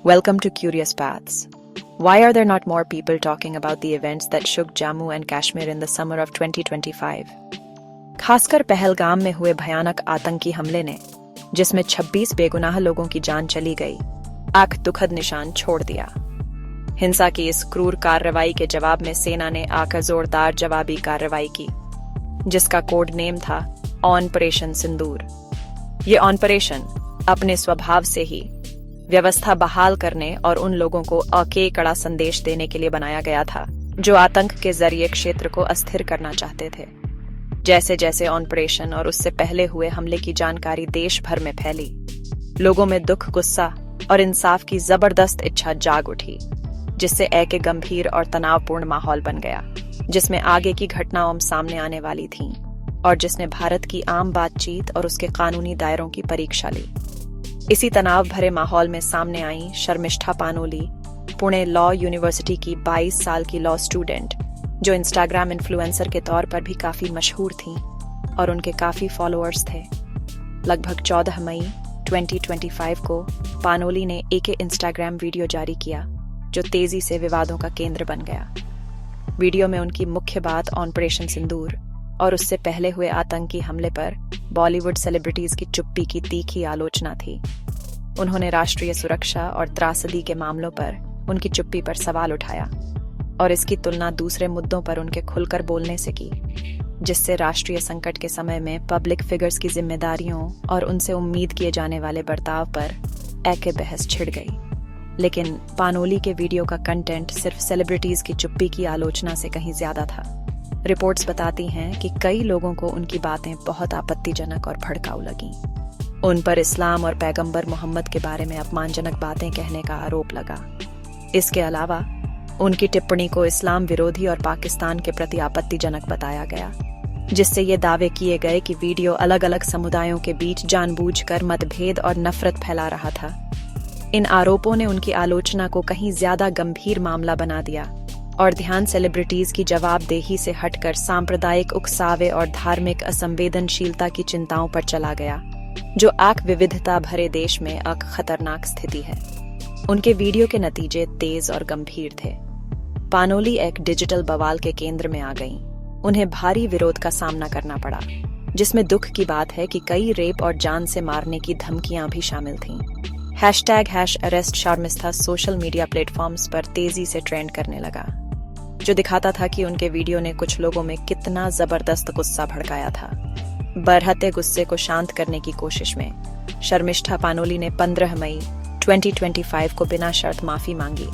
Welcome to Curious Paths. Why are there not more people talking about the events that shook Jammu and Kashmir in the summer of 2025? खासकर पहलगाम में हुए भयानक आतंकी हमले ने, जिसमें 26 बेगुनाह लोगों की जान चली गई, आंख दुखद निशान छोड़ दिया। हिंसा की इस क्रूर कार्रवाई के जवाब में सेना ने आकर जोरदार जवाबी कार्रवाई की, जिसका कोड नेम था ऑपरेशन सिंदूर। ये ऑपरेशन अपने स्वभाव से ही व्यवस्था बहाल करने और उन लोगों को कड़ा संदेश देने के लिए बनाया गया था जो आतंक के जरिए क्षेत्र को अस्थिर करना चाहते थे। जैसे जैसे ऑपरेशन और उससे पहले हुए हमले की जानकारी देश भर में फैली, लोगों में दुख, गुस्सा और इंसाफ की जबरदस्त इच्छा जाग उठी, जिससे एक गंभीर और तनावपूर्ण माहौल बन गया, जिसमें आगे की घटनाओं सामने आने वाली थीं और जिसने भारत की आम बातचीत और उसके कानूनी दायरों की परीक्षा ली। इसी तनाव भरे माहौल में सामने आई शर्मिष्ठा पानोली, पुणे लॉ यूनिवर्सिटी की 22 साल की लॉ स्टूडेंट, जो इंस्टाग्राम इन्फ्लुएंसर के तौर पर भी काफी मशहूर थीं और उनके काफी फॉलोअर्स थे। लगभग 14 मई 2025 को पानोली ने एक इंस्टाग्राम वीडियो जारी किया, जो तेजी से विवादों का केंद्र बन गया। वीडियो में उनकी मुख्य बात ऑपरेशन सिंदूर और उससे पहले हुए आतंकी हमले पर बॉलीवुड सेलिब्रिटीज की चुप्पी की तीखी आलोचना थी। उन्होंने राष्ट्रीय सुरक्षा और त्रासदी के मामलों पर उनकी चुप्पी पर सवाल उठाया और इसकी तुलना दूसरे मुद्दों पर उनके खुलकर बोलने से की, जिससे राष्ट्रीय संकट के समय में पब्लिक फिगर्स की जिम्मेदारियों और उनसे उम्मीद किए जाने वाले बर्ताव पर एक बहस छिड़ गई। लेकिन पानोली के वीडियो का कंटेंट सिर्फ सेलिब्रिटीज की चुप्पी की आलोचना से कहीं ज्यादा था। रिपोर्ट्स बताती हैं कि कई लोगों को उनकी बातें बहुत आपत्तिजनक और भड़काऊ लगीं। उन पर इस्लाम और पैगंबर मोहम्मद के बारे में अपमानजनक बातें कहने का आरोप लगा। इसके अलावा उनकी टिप्पणी को इस्लाम विरोधी और पाकिस्तान के प्रति आपत्तिजनक बताया गया, जिससे ये दावे किए गए कि वीडियो अलग अलग समुदायों के बीच जानबूझकर मतभेद और नफरत फैला रहा था। इन आरोपों ने उनकी आलोचना को कहीं ज्यादा गंभीर मामला बना दिया और ध्यान सेलिब्रिटीज की जवाबदेही से हटकर सांप्रदायिक उकसावे और धार्मिक असंवेदनशीलता की चिंताओं पर चला गया, जो आंख विविधता भरे देश में एक खतरनाक स्थिति है। उनके वीडियो के नतीजे तेज और गंभीर थे। पानोली एक डिजिटल बवाल के केंद्र में आ गईं। उन्हें भारी विरोध का सामना करना पड़ा, जिसमें दुख की बात है कि कई रेप और जान से मारने की धमकियां भी शामिल थीं। #Arrest Sharmishtha social media platforms पर तेजी से ट्रेंड करने लगा, जो दिखाता था कि उनके वीडियो ने कुछ लोगों में कितना जबरदस्त गुस्सा भड़काया था। बरहते गुस्से को शांत करने की कोशिश में शर्मिष्ठा पानोली ने 15 मई 2025 को बिना शर्त माफी मांगी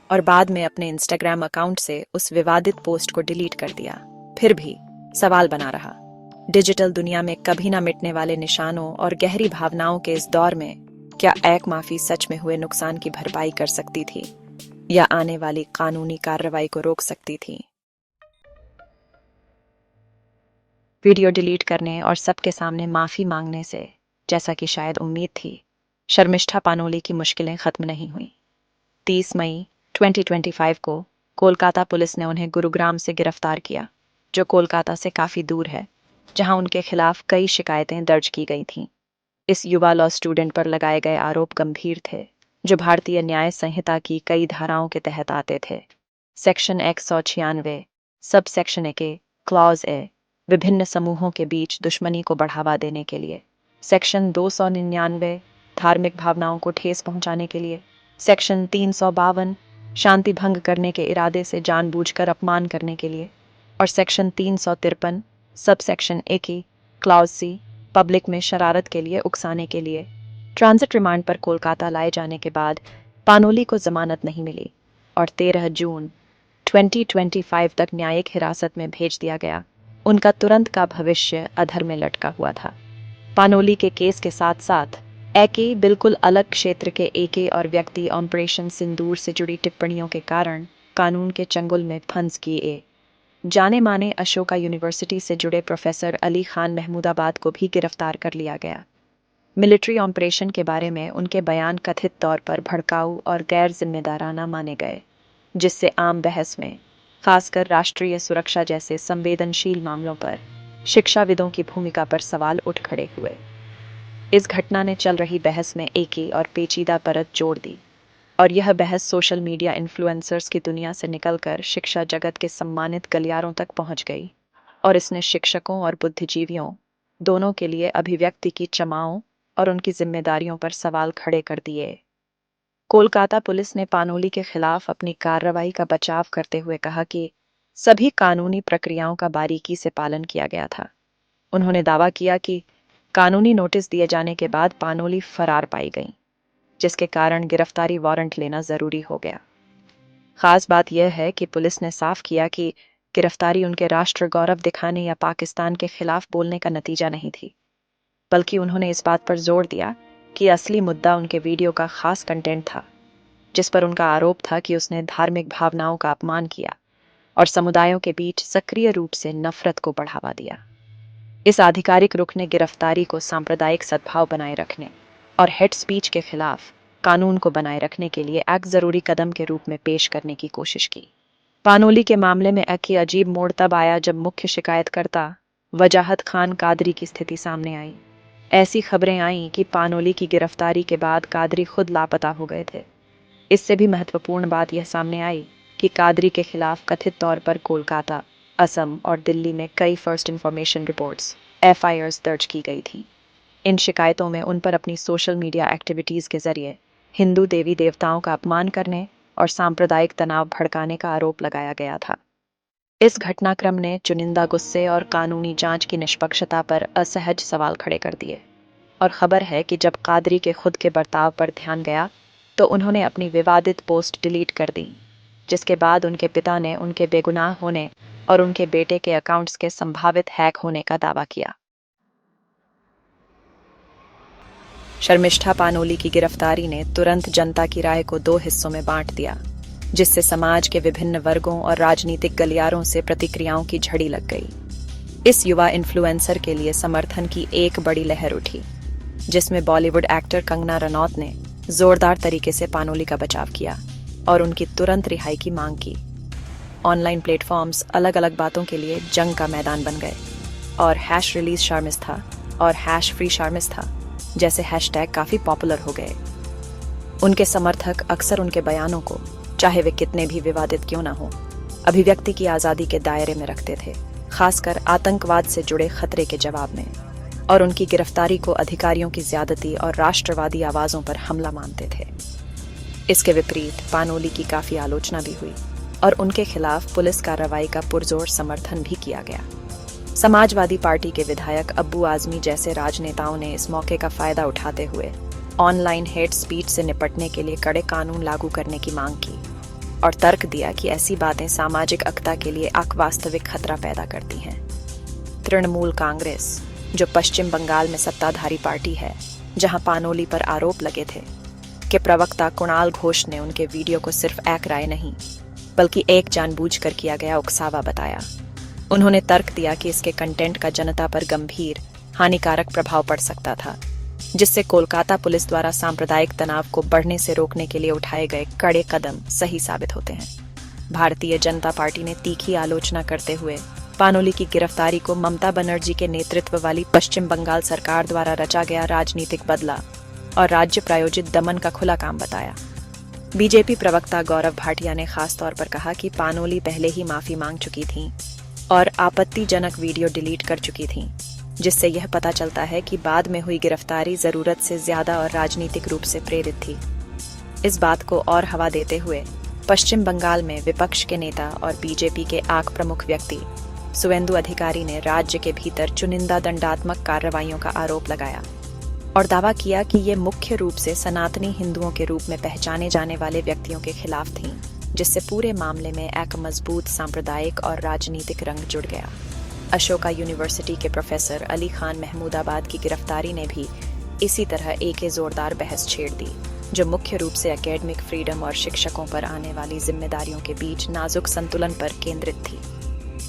और बाद में अपने इंस्टाग्राम अकाउंट से उस विवादित पोस्ट को डिलीट कर दिया। फिर भी सवाल बना रहा, डिजिटल दुनिया में कभी न मिटने वाले निशानों और गहरी भावनाओं के इस दौर में क्या एक माफी सच में हुए नुकसान की भरपाई कर सकती थी या आने वाली कानूनी कार्रवाई को रोक सकती थी? वीडियो डिलीट करने और सबके सामने माफी मांगने से, जैसा कि शायद उम्मीद थी, शर्मिष्ठा पानोली की मुश्किलें खत्म नहीं हुई। 30 मई 2025 को कोलकाता पुलिस ने उन्हें गुरुग्राम से गिरफ्तार किया, जो कोलकाता से काफी दूर है, जहां उनके खिलाफ कई शिकायतें दर्ज की गई थीं। इस युवा लॉ स्टूडेंट पर लगाए गए आरोप गंभीर थे, जो भारतीय न्याय संहिता की कई धाराओं के तहत आते थे। सेक्शन 196, सब सेक्शन ए, क्लॉज ए, विभिन्न समूहों के बीच दुश्मनी को बढ़ावा देने के लिए। सेक्शन 299, धार्मिक भावनाओं को ठेस पहुंचाने के लिए। सेक्शन 352, शांति भंग करने के इरादे से जानबूझकर अपमान करने के लिए। और सेक्शन 353, सब section A, clause C, public में शरारत के लिए उकसाने के लिए। ट्रांजिट रिमांड पर कोलकाता लाए जाने के बाद पानोली को जमानत नहीं मिली और 13 जून 2025 तक न्यायिक हिरासत में भेज दिया गया। उनका तुरंत का भविष्य अधर में लटका हुआ था। पानोली के केस के साथ साथ एक बिल्कुल अलग क्षेत्र के एक और व्यक्ति ऑपरेशन सिंदूर से जुड़ी टिप्पणियों के कारण कानून के चंगुल में फंस गए। जाने माने अशोका यूनिवर्सिटी से जुड़े प्रोफेसर अली खान महमूदाबाद को भी गिरफ्तार कर लिया गया। मिलिट्री ऑपरेशन के बारे में उनके बयान कथित तौर पर भड़काऊ और गैर जिम्मेदाराना माने गए, जिससे आम बहस में, खासकर राष्ट्रीय सुरक्षा जैसे संवेदनशील मामलों पर, शिक्षाविदों की भूमिका पर सवाल उठ खड़े हुए। इस घटना ने चल रही बहस में एक और पेचीदा परत जोड़ दी। और यह बहस सोशल मीडिया इन्फ्लुएंसर्स की दुनिया से निकलकर शिक्षा जगत के सम्मानित गलियारों तक पहुंच गई और इसने शिक्षकों और बुद्धिजीवियों दोनों के लिए अभिव्यक्ति की क्षमाओं और उनकी जिम्मेदारियों पर सवाल खड़े कर दिए। कोलकाता पुलिस ने पानोली के खिलाफ अपनी कार्रवाई का बचाव करते हुए कहा कि सभी कानूनी प्रक्रियाओं का बारीकी से पालन किया गया था। उन्होंने दावा किया कि कानूनी नोटिस दिए जाने के बाद पानोली फरार पाई गई, जिसके कारण गिरफ्तारी वारंट लेना जरूरी हो गया। खास बात यह है कि पुलिस ने साफ किया कि गिरफ्तारी उनके राष्ट्र गौरव दिखाने या पाकिस्तान के खिलाफ बोलने का नतीजा नहीं थी, बल्कि उन्होंने इस बात पर जोर दिया कि असली मुद्दा उनके वीडियो का खास कंटेंट था, जिस पर उनका आरोप था कि उसने धार्मिक भावनाओं का अपमान किया और समुदायों के बीच सक्रिय रूप से नफरत को बढ़ावा दिया। इस आधिकारिक रुख ने गिरफ्तारी को सांप्रदायिक सद्भाव बनाए रखने और हेट स्पीच के खिलाफ कानून को बनाए रखने के लिए एक जरूरी कदम के रूप में पेश करने की कोशिश की। पानोली के मामले में एक अजीब मोड़ तब आया जब मुख्य शिकायतकर्ता वजाहत खान कादरी की स्थिति सामने आई। ऐसी खबरें आईं कि पानोली की गिरफ्तारी के बाद कादरी खुद लापता हो गए थे। इससे भी महत्वपूर्ण बात यह सामने आई कि कादरी के खिलाफ कथित तौर पर कोलकाता, असम और दिल्ली में कई फर्स्ट इंफॉर्मेशन रिपोर्ट्स (FIRs) दर्ज की गई थी। इन शिकायतों में उन पर अपनी सोशल मीडिया एक्टिविटीज के जरिए हिंदू देवी देवताओं का अपमान करने और सांप्रदायिक तनाव भड़काने का आरोप लगाया गया था। इस घटनाक्रम ने चुनिंदा गुस्से और कानूनी जांच की निष्पक्षता पर असहज सवाल खड़े कर दिए, और खबर है कि जब कादरी के खुद के बर्ताव पर ध्यान गया तो उन्होंने अपनी विवादित पोस्ट डिलीट कर दी, जिसके बाद उनके पिता ने उनके बेगुनाह होने और उनके बेटे के अकाउंट्स के संभावित हैक होने का दावा किया। शर्मिष्ठा पानोली की गिरफ्तारी ने तुरंत जनता की राय को दो हिस्सों में बांट दिया, जिससे समाज के विभिन्न वर्गों और राजनीतिक गलियारों से प्रतिक्रियाओं की झड़ी लग गई। इस युवा इन्फ्लुएंसर के लिए समर्थन की एक बड़ी लहर उठी, जिसमें बॉलीवुड एक्टर कंगना रनौत ने जोरदार तरीके से पानोली का बचाव किया और उनकी तुरंत रिहाई की मांग की। ऑनलाइन प्लेटफॉर्म्स अलग अलग बातों के लिए जंग का मैदान बन गए और #रिलीज शार्मिस्था और #फ्री शार्मिस्था जैसे हैशटैग काफी पॉपुलर हो गए। उनके समर्थक अक्सर उनके बयानों को, चाहे वे कितने भी विवादित क्यों न हो, अभिव्यक्ति की आजादी के दायरे में रखते थे, खासकर आतंकवाद से जुड़े खतरे के जवाब में, और उनकी गिरफ्तारी को अधिकारियों की ज्यादती और राष्ट्रवादी आवाजों पर हमला मानते थे। इसके विपरीत पानोली की काफी आलोचना भी हुई और उनके खिलाफ पुलिस कार्रवाई का पुरजोर समर्थन भी किया गया। समाजवादी पार्टी के विधायक अब्बू आजमी जैसे राजनेताओं ने इस मौके का फायदा उठाते हुए ऑनलाइन हेट स्पीच से निपटने के लिए कड़े कानून लागू करने की मांग की और तर्क दिया कि ऐसी बातें सामाजिक एकता के लिए एक वास्तविक खतरा पैदा करती हैं। तृणमूल कांग्रेस, जो पश्चिम बंगाल में सत्ताधारी पार्टी है, जहां पानोली पर आरोप लगे थे, के प्रवक्ता कुणाल घोष ने उनके वीडियो को सिर्फ एक राय नहीं, बल्कि एक जानबूझकर किया गया उकसावा बताया। उन्होंने तर्क दिया कि इसके कंटेंट का जनता पर गंभीर हानिकारक प्रभाव पड़ सकता था, जिससे कोलकाता पुलिस द्वारा सांप्रदायिक तनाव को बढ़ने से रोकने के लिए उठाए गए कड़े कदम सही साबित होते हैं। भारतीय जनता पार्टी ने तीखी आलोचना करते हुए पानोली की गिरफ्तारी को ममता बनर्जी के नेतृत्व वाली पश्चिम बंगाल सरकार द्वारा रचा गया राजनीतिक बदला और राज्य प्रायोजित दमन का खुला काम बताया। बीजेपी प्रवक्ता गौरव भाटिया ने खास तौर पर कहा कि पानोली पहले ही माफी मांग चुकी थीं और आपत्तिजनक वीडियो डिलीट कर चुकी थीं, जिससे यह पता चलता है कि बाद में हुई गिरफ्तारी जरूरत से ज्यादा और राजनीतिक रूप से प्रेरित थी। इस बात को और हवा देते हुए पश्चिम बंगाल में विपक्ष के नेता और बीजेपी के एक प्रमुख व्यक्ति सुवेंदु अधिकारी ने राज्य के भीतर चुनिंदा दंडात्मक कार्रवाइयों का आरोप लगाया और दावा किया कि ये मुख्य रूप से सनातनी हिंदुओं के रूप में पहचाने जाने वाले व्यक्तियों के खिलाफ थीं, जिससे पूरे मामले में एक मजबूत सांप्रदायिक और राजनीतिक रंग जुड़ गया। अशोका यूनिवर्सिटी के प्रोफेसर अली खान महमूदाबाद की गिरफ्तारी ने भी इसी तरह एक जोरदार बहस छेड़ दी, जो मुख्य रूप से एकेडमिक फ्रीडम और शिक्षकों पर आने वाली जिम्मेदारियों के बीच नाजुक संतुलन पर केंद्रित थी।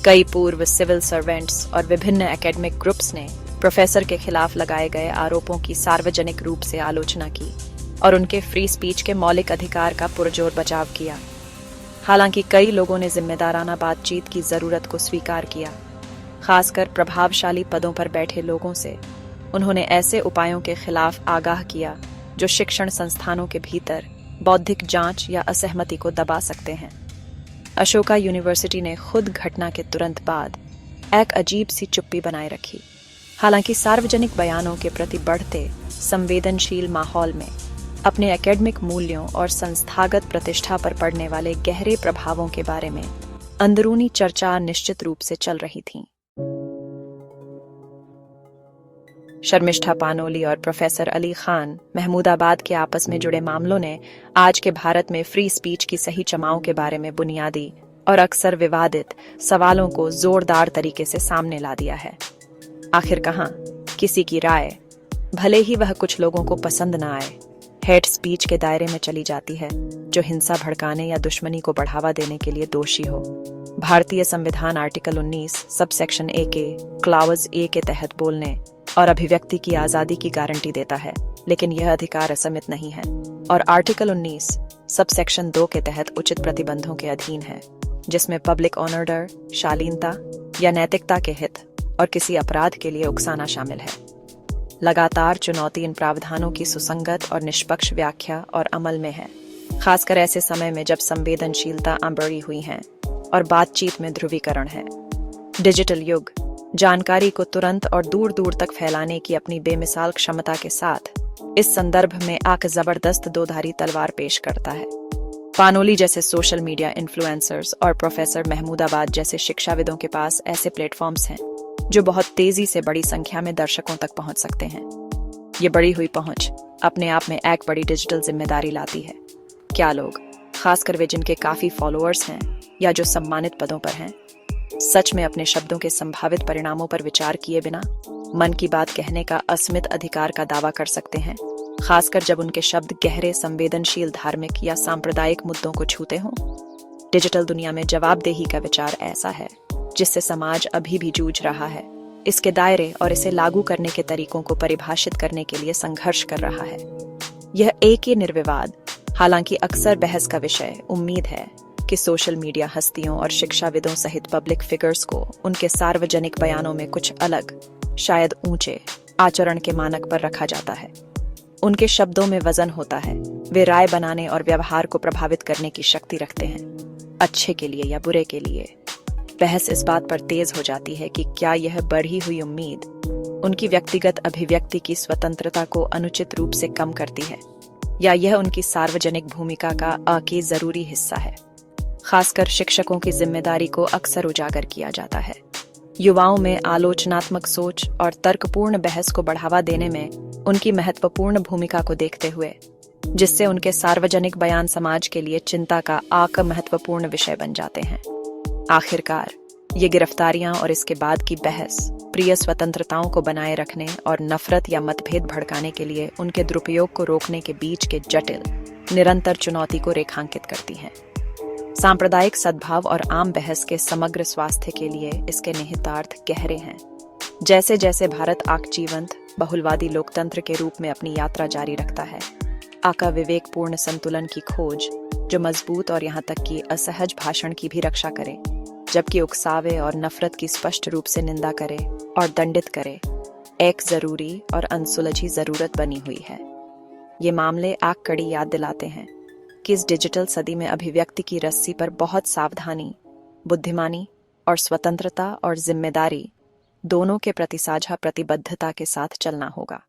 कई पूर्व सिविल सर्वेंट्स और विभिन्न एकेडमिक ग्रुप्स ने प्रोफेसर के खिलाफ लगाए गए आरोपों की सार्वजनिक रूप से आलोचना की और उनके फ्री स्पीच के मौलिक अधिकार का पुरजोर बचाव किया। हालांकि कई लोगों ने जिम्मेदाराना बातचीत की जरूरत को स्वीकार किया, खासकर प्रभावशाली पदों पर बैठे लोगों से। उन्होंने ऐसे उपायों के खिलाफ आगाह किया जो शिक्षण संस्थानों के भीतर बौद्धिक जांच या असहमति को दबा सकते हैं। अशोका यूनिवर्सिटी ने खुद घटना के तुरंत बाद एक अजीब सी चुप्पी बनाए रखी। हालांकि सार्वजनिक बयानों के प्रति बढ़ते संवेदनशील माहौल में अपने एकेडमिक मूल्यों और संस्थागत प्रतिष्ठा पर पड़ने वाले गहरे प्रभावों के बारे में अंदरूनी चर्चा निश्चित रूप से चल रही थी। शर्मिष्ठा पानोली और प्रोफेसर अली खान महमूदाबाद के आपस में जुड़े मामलों ने आज के भारत में फ्री स्पीच की सही चमाओं के बारे में बुनियादी और अक्सर विवादित सवालों को जोरदार तरीके से सामने ला दिया है। आखिर कहाँ किसी की राय, भले ही वह कुछ लोगों को पसंद न आए, हेट स्पीच के दायरे में चली जाती है, जो हिंसा भड़काने या दुश्मनी को बढ़ावा देने के लिए दोषी हो। भारतीय संविधान आर्टिकल 19 सबसेक्शन ए के क्लाउज ए के तहत बोलने और अभिव्यक्ति की आजादी की गारंटी देता है, लेकिन यह अधिकार असीमित नहीं है और आर्टिकल 19 सबसेक्शन 2 के तहत उचित प्रतिबंधों के अधीन है, जिसमें पब्लिक ऑनर, शालीनता या नैतिकता के हित और किसी अपराध के लिए उकसाना शामिल है। लगातार चुनौती इन प्रावधानों की सुसंगत और निष्पक्ष व्याख्या और अमल में है, खासकर ऐसे समय में जब संवेदनशीलता बढ़ी हुई है और बातचीत में ध्रुवीकरण है। डिजिटल युग जानकारी को तुरंत और दूर दूर तक फैलाने की अपनी बेमिसाल क्षमता के साथ इस संदर्भ में एक जबरदस्त दोधारी तलवार पेश करता है। पानोली जैसे सोशल मीडिया इन्फ्लुएंसर्स और प्रोफेसर महमूदाबाद जैसे शिक्षाविदों के पास ऐसे प्लेटफॉर्म्स हैं जो बहुत तेजी से बड़ी संख्या में दर्शकों तक पहुंच सकते हैं। ये बढ़ी हुई पहुंच अपने आप में एक बड़ी डिजिटल जिम्मेदारी लाती है। क्या लोग, खासकर वे जिनके काफी फॉलोअर्स हैं या जो सम्मानित पदों पर हैं, सच में अपने शब्दों के संभावित परिणामों पर विचार किए बिना मन की बात कहने का असीमित अधिकार का दावा कर सकते हैं, खासकर जब उनके शब्द गहरे, संवेदनशील, धार्मिक या सांप्रदायिक मुद्दों को छूते हों? डिजिटल दुनिया में जवाबदेही का विचार ऐसा है जिससे समाज अभी भी जूझ रहा है। इसके दायरे और इसे लागू करने के तरीकों को परिभाषित करने के लिए संघर्ष कर रहा है। यह एक ही निर्विवाद, हालांकि अक्सर बहस का विषय, उम्मीद है कि सोशल मीडिया हस्तियों और शिक्षाविदों सहित पब्लिक फिगर्स को उनके सार्वजनिक बयानों में कुछ अलग, शायद ऊंचे आचरण के मानक पर रखा जाता है। उनके शब्दों में वजन होता है, वे राय बनाने और व्यवहार को प्रभावित करने की शक्ति रखते हैं, अच्छे के लिए या बुरे के लिए। बहस इस बात पर तेज हो जाती है कि क्या यह बढ़ी हुई उम्मीद उनकी व्यक्तिगत अभिव्यक्ति की स्वतंत्रता को अनुचित रूप से कम करती है, या यह उनकी सार्वजनिक भूमिका का एक जरूरी हिस्सा है। खासकर शिक्षकों की जिम्मेदारी को अक्सर उजागर किया जाता है। युवाओं में आलोचनात्मक सोच और तर्कपूर्ण बहस को बढ़ावा देने में उनकी महत्वपूर्ण भूमिका को देखते हुए, जिससे उनके सार्वजनिक बयान समाज के लिए चिंता का एक महत्वपूर्ण विषय बन जाते हैं। आखिरकार ये गिरफ्तारियां और इसके बाद की बहस प्रिय स्वतंत्रताओं को बनाए रखने और नफरत या मतभेद भड़काने के लिए उनके दुरुपयोग को रोकने के बीच के जटिल, निरंतर चुनौती को रेखांकित करती हैं। सांप्रदायिक सद्भाव और आम बहस के समग्र स्वास्थ्य के लिए इसके निहितार्थ गहरे हैं। जैसे जैसे भारत जीवंत, बहुलवादी लोकतंत्र के रूप में अपनी यात्रा जारी रखता है, आका विवेकपूर्ण संतुलन की खोज जो मजबूत और यहाँ तक कि असहज भाषण की भी रक्षा करे, जबकि उकसावे और नफरत की स्पष्ट रूप से निंदा करे और दंडित करे, एक जरूरी और अनसुलझी जरूरत बनी हुई है। ये मामले एक कड़ी याद दिलाते हैं कि इस डिजिटल सदी में अभिव्यक्ति की रस्सी पर बहुत सावधानी, बुद्धिमानी और स्वतंत्रता और जिम्मेदारी दोनों के प्रति साझा प्रतिबद्धता के साथ चलना होगा।